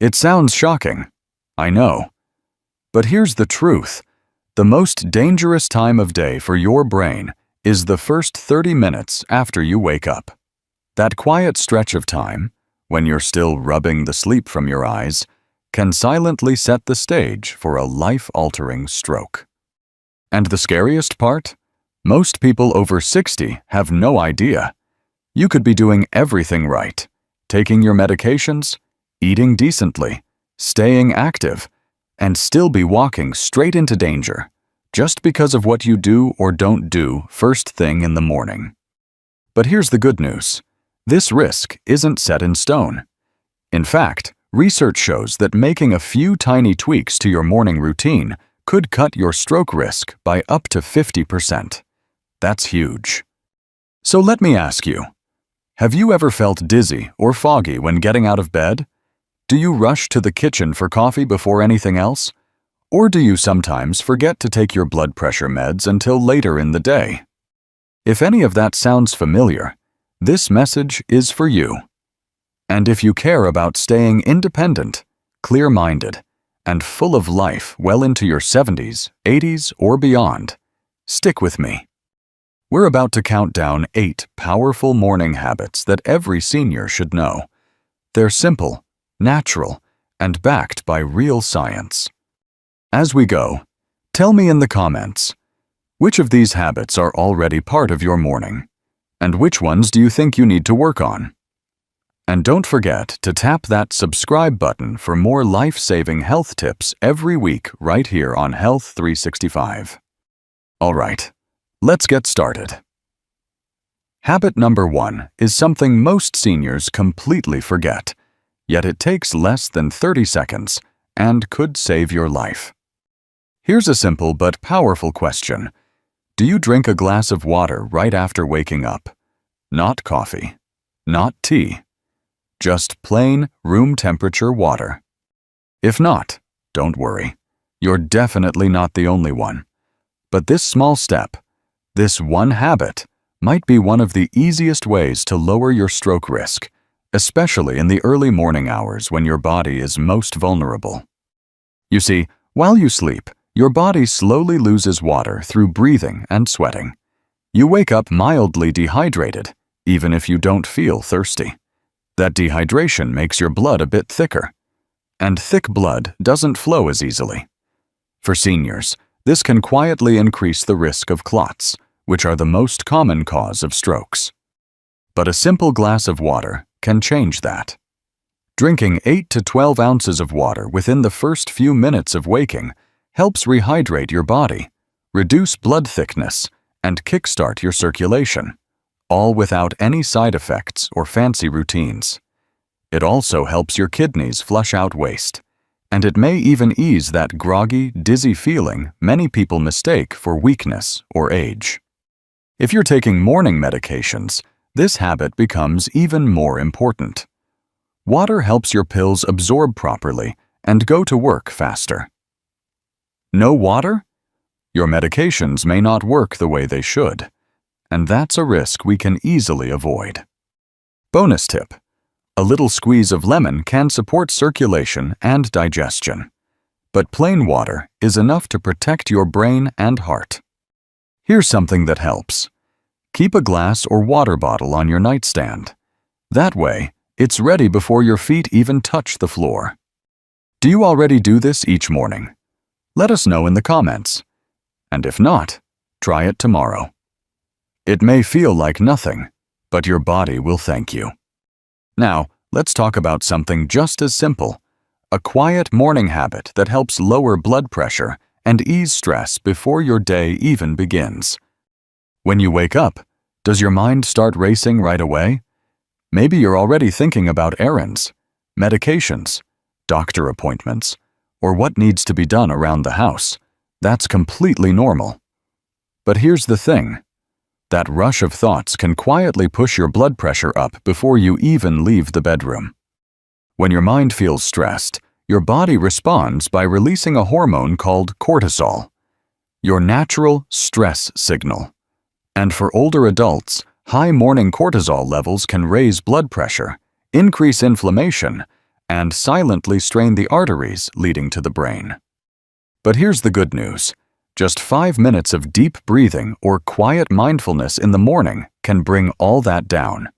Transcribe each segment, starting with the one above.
It sounds shocking, I know. But here's the truth. The most dangerous time of day for your brain is the first 30 minutes after you wake up. That quiet stretch of time, when you're still rubbing the sleep from your eyes, can silently set the stage for a life-altering stroke. And the scariest part? Most people over 60 have no idea. You could be doing everything right, taking your medications, eating decently, staying active, and still be walking straight into danger, just because of what you do or don't do first thing in the morning. But here's the good news. This risk isn't set in stone. In fact, research shows that making a few tiny tweaks to your morning routine could cut your stroke risk by up to 50%. That's huge. So let me ask you, have you ever felt dizzy or foggy when getting out of bed? Do you rush to the kitchen for coffee before anything else? Or do you sometimes forget to take your blood pressure meds until later in the day? If any of that sounds familiar, this message is for you. And if you care about staying independent, clear-minded, and full of life well into your 70s, 80s, or beyond, stick with me. We're about to count down 8 powerful morning habits that every senior should know. They're simple, natural, and backed by real science. As we go, tell me in the comments, which of these habits are already part of your morning, and which ones do you think you need to work on? And don't forget to tap that subscribe button for more life-saving health tips every week right here on Health 365. All right, let's get started. Habit number 1 is something most seniors completely forget, yet it takes less than 30 seconds and could save your life. Here's a simple but powerful question. Do you drink a glass of water right after waking up? Not coffee, not tea, just plain room temperature water. If not, don't worry. You're definitely not the only one. But this small step, this one habit, might be one of the easiest ways to lower your stroke risk, especially in the early morning hours when your body is most vulnerable. You see, while you sleep, your body slowly loses water through breathing and sweating. You wake up mildly dehydrated, even if you don't feel thirsty. That dehydration makes your blood a bit thicker, and thick blood doesn't flow as easily. For seniors, this can quietly increase the risk of clots, which are the most common cause of strokes. But a simple glass of water can change that. Drinking 8 to 12 ounces of water within the first few minutes of waking helps rehydrate your body, reduce blood thickness, and kickstart your circulation, all without any side effects or fancy routines. It also helps your kidneys flush out waste, and it may even ease that groggy, dizzy feeling many people mistake for weakness or age. If you're taking morning medications, this habit becomes even more important. Water helps your pills absorb properly and go to work faster. No water? Your medications may not work the way they should, and that's a risk we can easily avoid. Bonus tip: a little squeeze of lemon can support circulation and digestion, but plain water is enough to protect your brain and heart. Here's something that helps. Keep a glass or water bottle on your nightstand. That way, it's ready before your feet even touch the floor. Do you already do this each morning? Let us know in the comments. And if not, try it tomorrow. It may feel like nothing, but your body will thank you. Now, let's talk about something just as simple, a quiet morning habit that helps lower blood pressure and ease stress before your day even begins. When you wake up, does your mind start racing right away? Maybe you're already thinking about errands, medications, doctor appointments, or what needs to be done around the house. That's completely normal. But here's the thing. That rush of thoughts can quietly push your blood pressure up before you even leave the bedroom. When your mind feels stressed, your body responds by releasing a hormone called cortisol, your natural stress signal. And for older adults, high morning cortisol levels can raise blood pressure, increase inflammation, and silently strain the arteries leading to the brain. But here's the good news. Just 5 minutes of deep breathing or quiet mindfulness in the morning can bring all that down.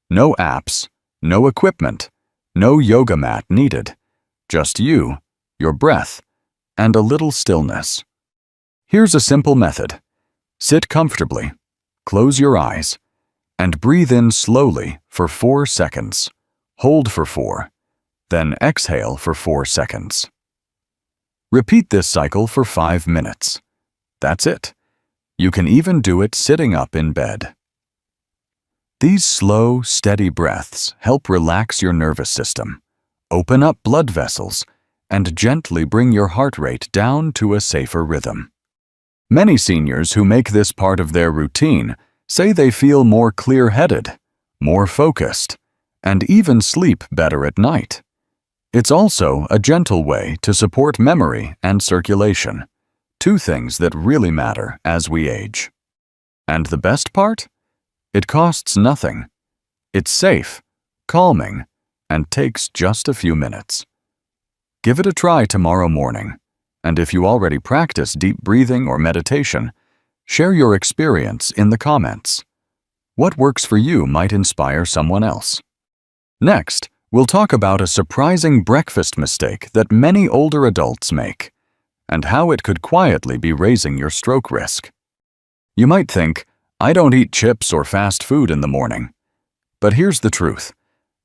No apps, no equipment, no yoga mat needed. Just you, your breath, and a little stillness. Here's a simple method. Sit comfortably, close your eyes, and breathe in slowly for 4 seconds. Hold for 4, then exhale for 4 seconds. Repeat this cycle for 5 minutes. That's it. You can even do it sitting up in bed. These slow, steady breaths help relax your nervous system, open up blood vessels, and gently bring your heart rate down to a safer rhythm. Many seniors who make this part of their routine say they feel more clear-headed, more focused, and even sleep better at night. It's also a gentle way to support memory and circulation, 2 things that really matter as we age. And the best part? It costs nothing. It's safe, calming, and takes just a few minutes. Give it a try tomorrow morning, and if you already practice deep breathing or meditation, share your experience in the comments. What works for you might inspire someone else. Next, we'll talk about a surprising breakfast mistake that many older adults make, and how it could quietly be raising your stroke risk. You might think, I don't eat chips or fast food in the morning. But here's the truth.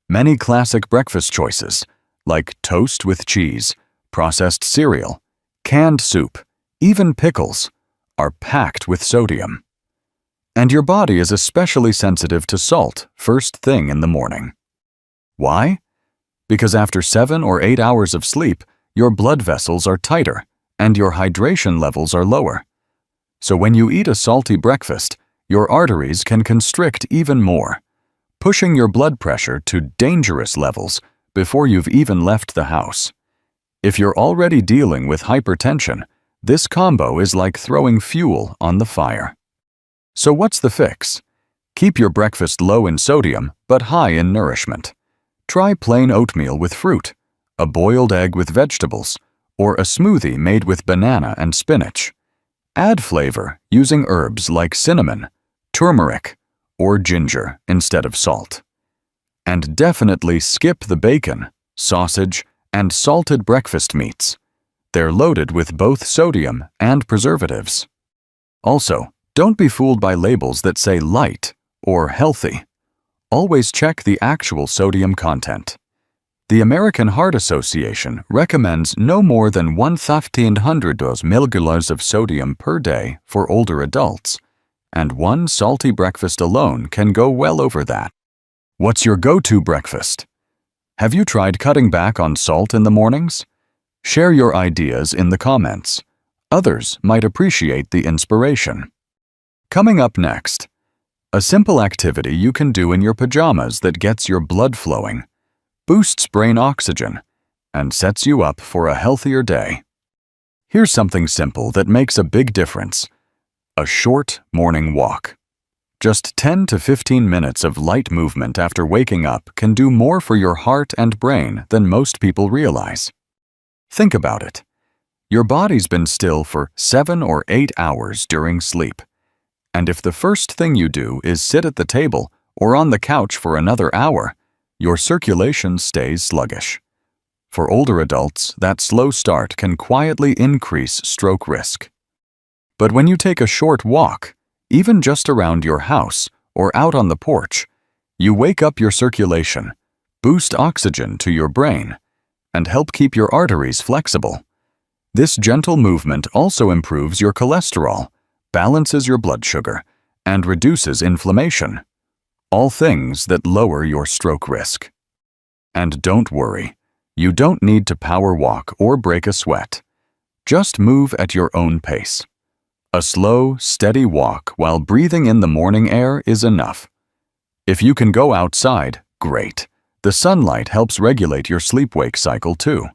Many classic breakfast choices, like toast with cheese, processed cereal, canned soup, even pickles, are packed with sodium. And your body is especially sensitive to salt first thing in the morning. Why? Because after 7 or 8 hours of sleep, your blood vessels are tighter and your hydration levels are lower. So when you eat a salty breakfast, your arteries can constrict even more, pushing your blood pressure to dangerous levels before you've even left the house. If you're already dealing with hypertension, this combo is like throwing fuel on the fire. So what's the fix? Keep your breakfast low in sodium but high in nourishment. Try plain oatmeal with fruit, a boiled egg with vegetables, or a smoothie made with banana and spinach. Add flavor using herbs like cinnamon, turmeric, or ginger instead of salt. And definitely skip the bacon, sausage, and salted breakfast meats. They're loaded with both sodium and preservatives. Also, don't be fooled by labels that say light or healthy. Always check the actual sodium content. The American Heart Association recommends no more than 1,500 milliliters of sodium per day for older adults, and one salty breakfast alone can go well over that. What's your go-to breakfast? Have you tried cutting back on salt in the mornings? Share your ideas in the comments. Others might appreciate the inspiration. Coming up next, a simple activity you can do in your pajamas that gets your blood flowing, boosts brain oxygen, and sets you up for a healthier day. Here's something simple that makes a big difference. A short morning walk. Just 10 to 15 minutes of light movement after waking up can do more for your heart and brain than most people realize. Think about it. Your body's been still for 7 or 8 hours during sleep. And if the first thing you do is sit at the table or on the couch for another hour, your circulation stays sluggish. For older adults, that slow start can quietly increase stroke risk. But when you take a short walk, even just around your house or out on the porch, you wake up your circulation, boost oxygen to your brain, and help keep your arteries flexible. This gentle movement also improves your cholesterol, balances your blood sugar, and reduces inflammation. All things that lower your stroke risk. And don't worry, you don't need to power walk or break a sweat. Just move at your own pace. A slow, steady walk while breathing in the morning air is enough. If you can go outside, great. The sunlight helps regulate your sleep-wake cycle too.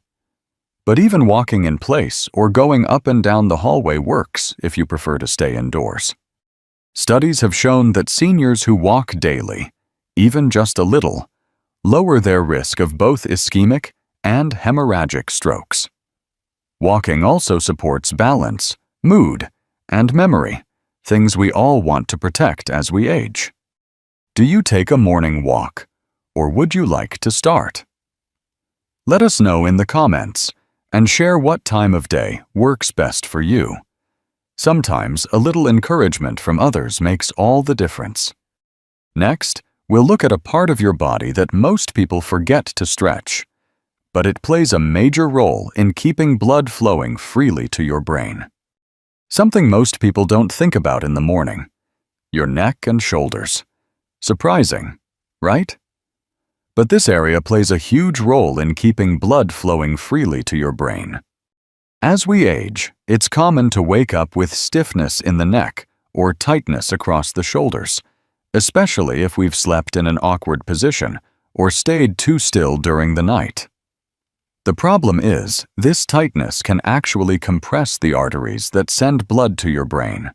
But even walking in place or going up and down the hallway works if you prefer to stay indoors. Studies have shown that seniors who walk daily, even just a little, lower their risk of both ischemic and hemorrhagic strokes. Walking also supports balance, mood, and memory, things we all want to protect as we age. Do you take a morning walk, or would you like to start? Let us know in the comments and share what time of day works best for you. Sometimes a little encouragement from others makes all the difference. Next, we'll look at a part of your body that most people forget to stretch, but it plays a major role in keeping blood flowing freely to your brain. Something most people don't think about in the morning: your neck and shoulders. Surprising, right? But this area plays a huge role in keeping blood flowing freely to your brain. As we age, it's common to wake up with stiffness in the neck or tightness across the shoulders, especially if we've slept in an awkward position or stayed too still during the night. The problem is, this tightness can actually compress the arteries that send blood to your brain.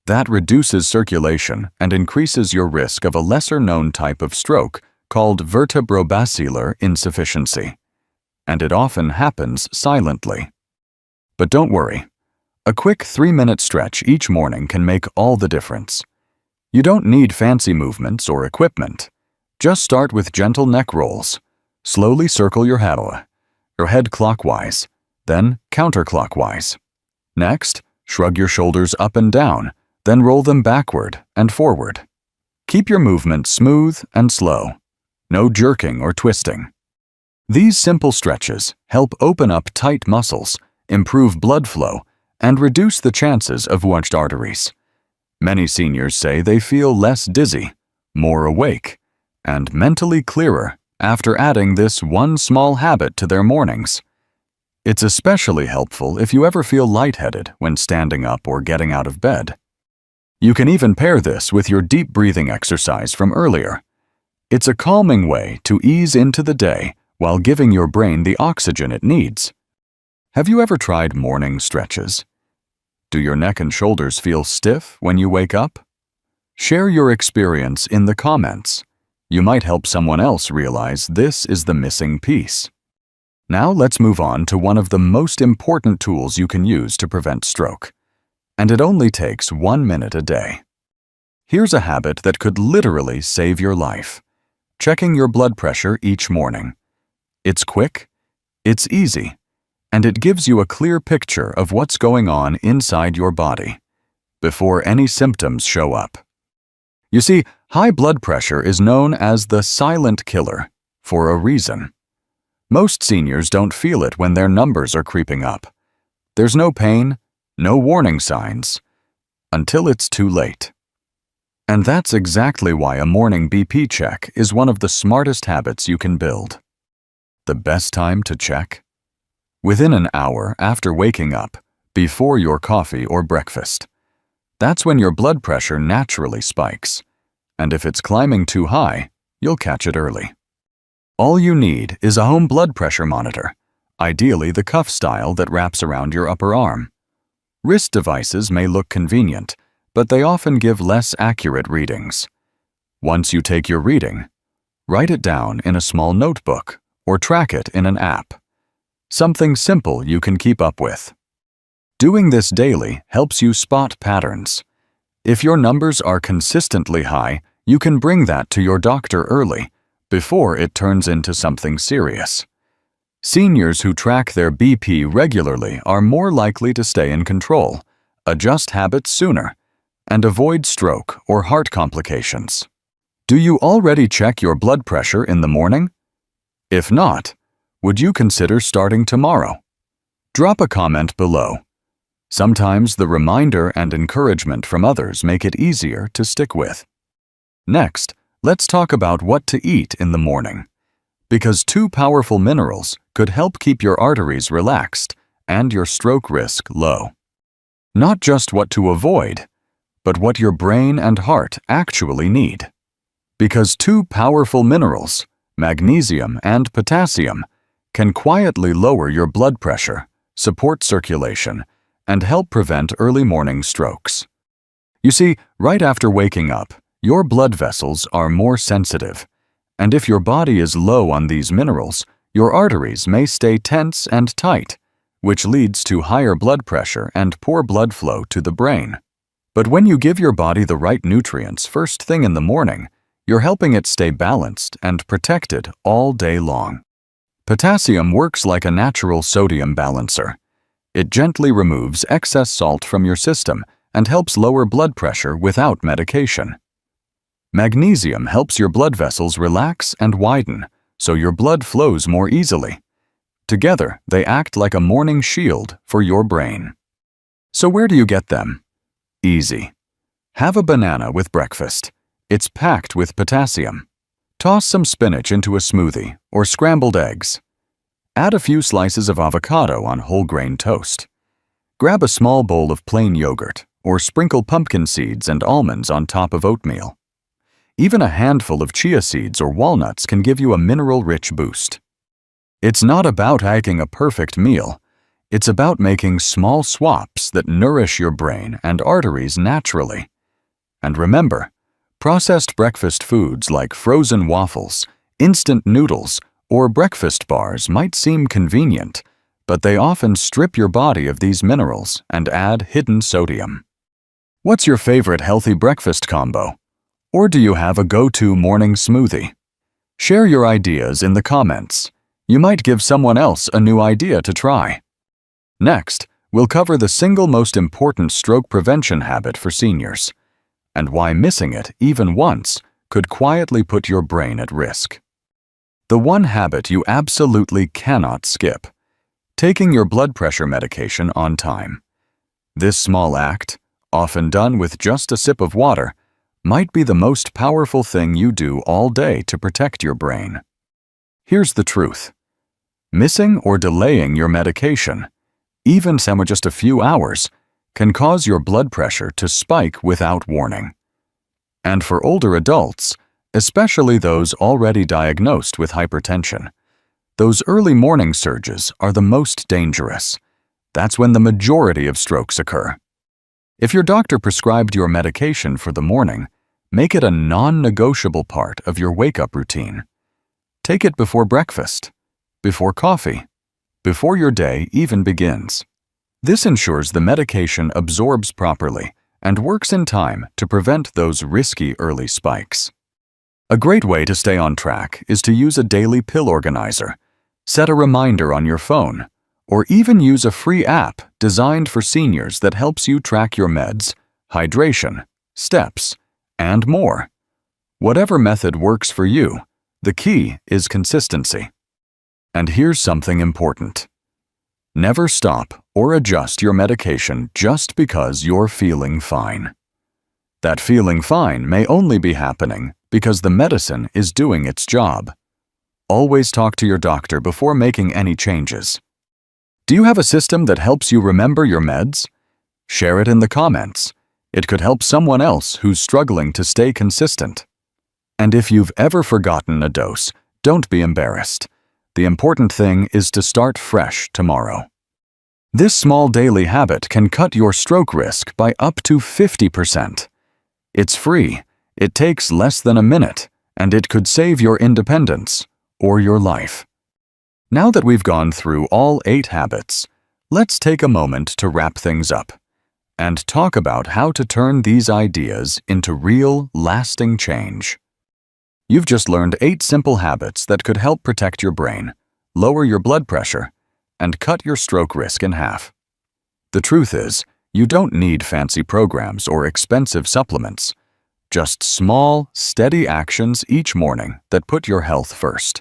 That reduces circulation and increases your risk of a lesser-known type of stroke called vertebrobasilar insufficiency, and it often happens silently. But don't worry, a quick 3-minute stretch each morning can make all the difference. You don't need fancy movements or equipment. Just start with gentle neck rolls. Slowly circle your head clockwise, then counterclockwise. Next, shrug your shoulders up and down, then roll them backward and forward. Keep your movement smooth and slow. No jerking or twisting. These simple stretches help open up tight muscles, improve blood flow, and reduce the chances of wedged arteries. Many seniors say they feel less dizzy, more awake, and mentally clearer after adding this one small habit to their mornings. It's especially helpful if you ever feel lightheaded when standing up or getting out of bed. You can even pair this with your deep breathing exercise from earlier. It's a calming way to ease into the day while giving your brain the oxygen it needs. Have you ever tried morning stretches? Do your neck and shoulders feel stiff when you wake up? Share your experience in the comments. You might help someone else realize this is the missing piece. Now let's move on to one of the most important tools you can use to prevent stroke. And it only takes 1 minute a day. Here's a habit that could literally save your life: checking your blood pressure each morning. It's quick, it's easy, and it gives you a clear picture of what's going on inside your body before any symptoms show up. You see, high blood pressure is known as the silent killer for a reason. Most seniors don't feel it when their numbers are creeping up. There's no pain, no warning signs, until it's too late. And that's exactly why a morning BP check is one of the smartest habits you can build. The best time to check? Within an hour after waking up, before your coffee or breakfast. That's when your blood pressure naturally spikes, and if it's climbing too high, you'll catch it early. All you need is a home blood pressure monitor, ideally the cuff style that wraps around your upper arm. Wrist devices may look convenient, but they often give less accurate readings. Once you take your reading, write it down in a small notebook or track it in an app. Something simple you can keep up with. Doing this daily helps you spot patterns. If your numbers are consistently high, you can bring that to your doctor early, before it turns into something serious. Seniors who track their BP regularly are more likely to stay in control, adjust habits sooner, and avoid stroke or heart complications. Do you already check your blood pressure in the morning? If not, would you consider starting tomorrow? Drop a comment below. Sometimes the reminder and encouragement from others make it easier to stick with. Next, let's talk about what to eat in the morning, because 2 powerful minerals could help keep your arteries relaxed and your stroke risk low. Not just what to avoid, but what your brain and heart actually need. Because 2 powerful minerals, magnesium and potassium, can quietly lower your blood pressure, support circulation, and help prevent early morning strokes. You see, right after waking up, your blood vessels are more sensitive, and if your body is low on these minerals, your arteries may stay tense and tight, which leads to higher blood pressure and poor blood flow to the brain. But when you give your body the right nutrients first thing in the morning, you're helping it stay balanced and protected all day long. Potassium works like a natural sodium balancer. It gently removes excess salt from your system and helps lower blood pressure without medication. Magnesium helps your blood vessels relax and widen, so your blood flows more easily. Together, they act like a morning shield for your brain. So where do you get them? Easy. Have a banana with breakfast. It's packed with potassium. Toss some spinach into a smoothie or scrambled eggs. Add a few slices of avocado on whole grain toast. Grab a small bowl of plain yogurt or sprinkle pumpkin seeds and almonds on top of oatmeal. Even a handful of chia seeds or walnuts can give you a mineral-rich boost. It's not about making a perfect meal. It's about making small swaps that nourish your brain and arteries naturally. And remember, processed breakfast foods like frozen waffles, instant noodles, or breakfast bars might seem convenient, but they often strip your body of these minerals and add hidden sodium. What's your favorite healthy breakfast combo? Or do you have a go-to morning smoothie? Share your ideas in the comments. You might give someone else a new idea to try. Next, we'll cover the single most important stroke prevention habit for seniors, and why missing it even once could quietly put your brain at risk. The one habit you absolutely cannot skip: taking your blood pressure medication on time. This small act, often done with just a sip of water, might be the most powerful thing you do all day to protect your brain. Here's the truth. Missing or delaying your medication, even just a few hours, can cause your blood pressure to spike without warning. And for older adults, especially those already diagnosed with hypertension, those early morning surges are the most dangerous. That's when the majority of strokes occur. If your doctor prescribed your medication for the morning, make it a non-negotiable part of your wake-up routine. Take it before breakfast, before coffee, before your day even begins. This ensures the medication absorbs properly and works in time to prevent those risky early spikes. A great way to stay on track is to use a daily pill organizer, set a reminder on your phone, or even use a free app designed for seniors that helps you track your meds, hydration, steps, and more. Whatever method works for you, the key is consistency. And here's something important. Never stop or adjust your medication just because you're feeling fine. That feeling fine may only be happening because the medicine is doing its job. Always talk to your doctor before making any changes. Do you have a system that helps you remember your meds? Share it in the comments. It could help someone else who's struggling to stay consistent. And if you've ever forgotten a dose, don't be embarrassed. The important thing is to start fresh tomorrow. This small daily habit can cut your stroke risk by up to 50%. It's free, it takes less than a minute, and it could save your independence or your life. Now that we've gone through all 8 habits, let's take a moment to wrap things up and talk about how to turn these ideas into real, lasting change. You've just learned 8 simple habits that could help protect your brain, lower your blood pressure, and cut your stroke risk in half. The truth is, you don't need fancy programs or expensive supplements, just small, steady actions each morning that put your health first.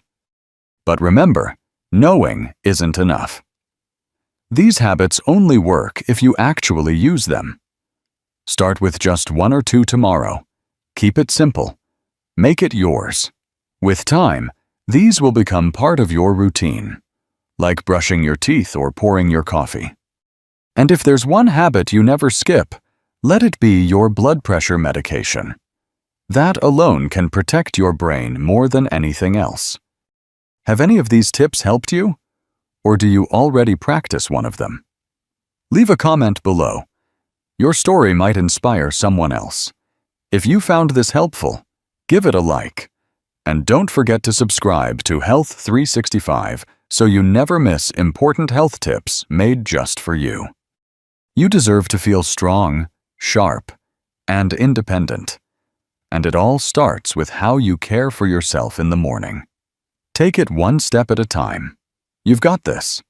But remember, knowing isn't enough. These habits only work if you actually use them. Start with just 1 or 2 tomorrow. Keep it simple. Make it yours. With time, these will become part of your routine, like brushing your teeth or pouring your coffee. And if there's one habit you never skip, let it be your blood pressure medication. That alone can protect your brain more than anything else. Have any of these tips helped you? Or do you already practice one of them? Leave a comment below. Your story might inspire someone else. If you found this helpful, give it a like. And don't forget to subscribe to Health 365 so you never miss important health tips made just for you. You deserve to feel strong, sharp, and independent. And it all starts with how you care for yourself in the morning. Take it one step at a time. You've got this.